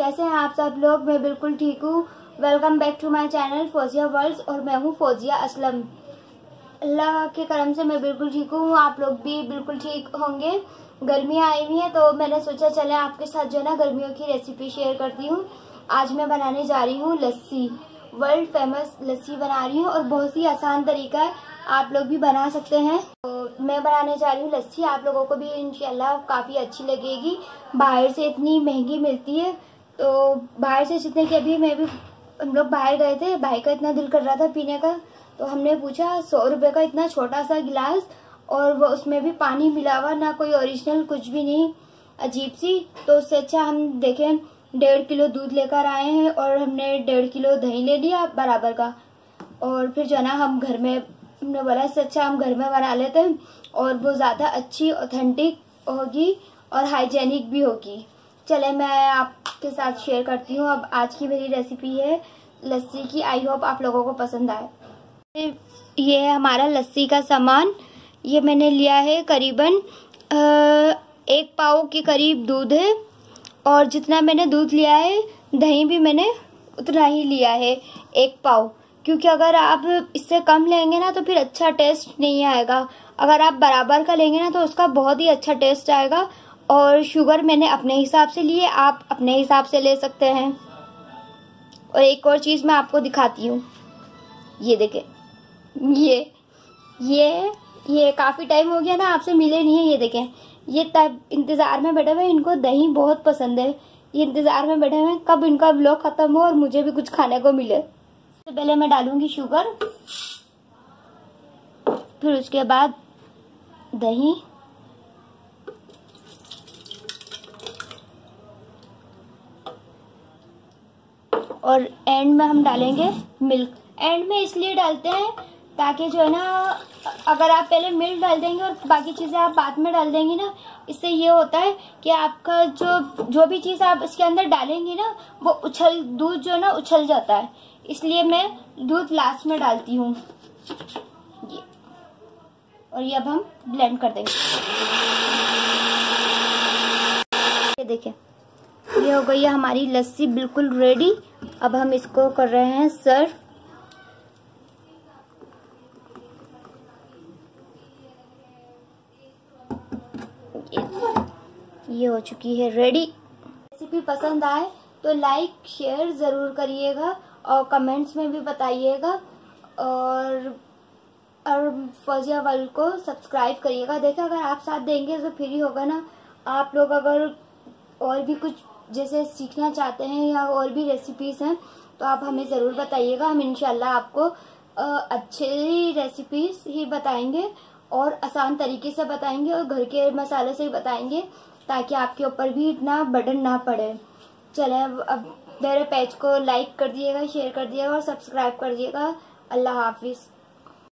कैसे हैं आप सब लोग। मैं बिल्कुल ठीक हूँ। Welcome back to my channel Fauzia world और मैं हूँ फौजिया असलम। अल्लाह के करम से मैं बिल्कुल ठीक हूँ। आप लोग भी बिल्कुल ठीक होंगे। गर्मियाँ आई हुई हैं तो मैंने सोचा चले आपके साथ जो है ना गर्मियों की रेसिपी शेयर करती हूँ। आज मैं बनाने जा रही हूँ लस्सी। वर्ल्ड फेमस लस्सी बना रही हूँ और बहुत ही आसान तरीका है, आप लोग भी बना सकते हैं। तो मैं बनाने जा रही हूँ लस्सी, आप लोगों को भी इंशाल्लाह काफ़ी अच्छी लगेगी। बाहर से इतनी महंगी मिलती है तो बाहर से जितने की अभी मैं भी हम लोग बाहर गए थे, भाई का इतना दिल कर रहा था पीने का तो हमने पूछा 100 रुपये का इतना छोटा सा गिलास और वो उसमें भी पानी मिला हुआ, ना कोई ओरिजिनल कुछ भी नहीं, अजीब सी। तो उससे अच्छा हम देखें 1.5 किलो दूध लेकर आए हैं और हमने 1.5 किलो दही ले लिया बराबर का। और फिर जो है ना हम घर में, हमने बोला इससे अच्छा हम घर में बना लेते हैं और वो ज़्यादा अच्छी ऑथेंटिक होगी और हाइजेनिक भी होगी। चले मैं आपके साथ शेयर करती हूँ। अब आज की मेरी रेसिपी है लस्सी की। आई होप आप लोगों को पसंद आए। ये है हमारा लस्सी का सामान। ये मैंने लिया है करीबन 1 पाव के करीब दूध है और जितना मैंने दूध लिया है दही भी मैंने उतना ही लिया है 1 पाव, क्योंकि अगर आप इससे कम लेंगे ना तो फिर अच्छा टेस्ट नहीं आएगा। अगर आप बराबर का लेंगे ना तो उसका बहुत ही अच्छा टेस्ट आएगा। और शुगर मैंने अपने हिसाब से लिए, आप अपने हिसाब से ले सकते हैं। और एक और चीज़ मैं आपको दिखाती हूँ, ये देखें, ये काफ़ी टाइम हो गया ना आपसे मिले नहीं है। ये देखें, ये तब इंतज़ार में बैठे हुए, इनको दही बहुत पसंद है। ये इंतज़ार में बैठे हुए कब इनका व्लॉग ख़त्म हो और मुझे भी कुछ खाने को मिले। तो पहले मैं डालूंगी शुगर, फिर उसके बाद दही, और एंड में हम डालेंगे मिल्क। एंड में इसलिए डालते हैं ताकि जो है ना, अगर आप पहले मिल्क डाल देंगे और बाकी चीज़ें आप बाद में डाल देंगी ना, इससे ये होता है कि आपका जो भी चीज़ आप इसके अंदर डालेंगी ना वो दूध जो है ना उछल जाता है। इसलिए मैं दूध लास्ट में डालती हूँ। ये और ये अब हम ब्लेंड कर देंगे। ये देखिए, ये हो गई है हमारी लस्सी बिल्कुल रेडी। अब हम इसको कर रहे हैं सर्व। ये हो चुकी है रेडी। रेसिपी पसंद आए तो लाइक शेयर ज़रूर करिएगा और कमेंट्स में भी बताइएगा और फौजिया वर्ल्ड को सब्सक्राइब करिएगा। देखिए, अगर आप साथ देंगे तो फिर ही होगा ना। आप लोग अगर और भी कुछ जैसे सीखना चाहते हैं या और भी रेसिपीज़ हैं तो आप हमें ज़रूर बताइएगा। हम इंशाल्लाह आपको अच्छी रेसिपीज़ ही बताएंगे और आसान तरीके से बताएंगे और घर के मसाले से ही बताएंगे ताकि आपके ऊपर भी इतना बर्डन ना पड़े। चले अब मेरे पेज को लाइक कर दिएगा, शेयर कर दिएगा और सब्सक्राइब कर दिएगा। अल्लाह हाफिज़।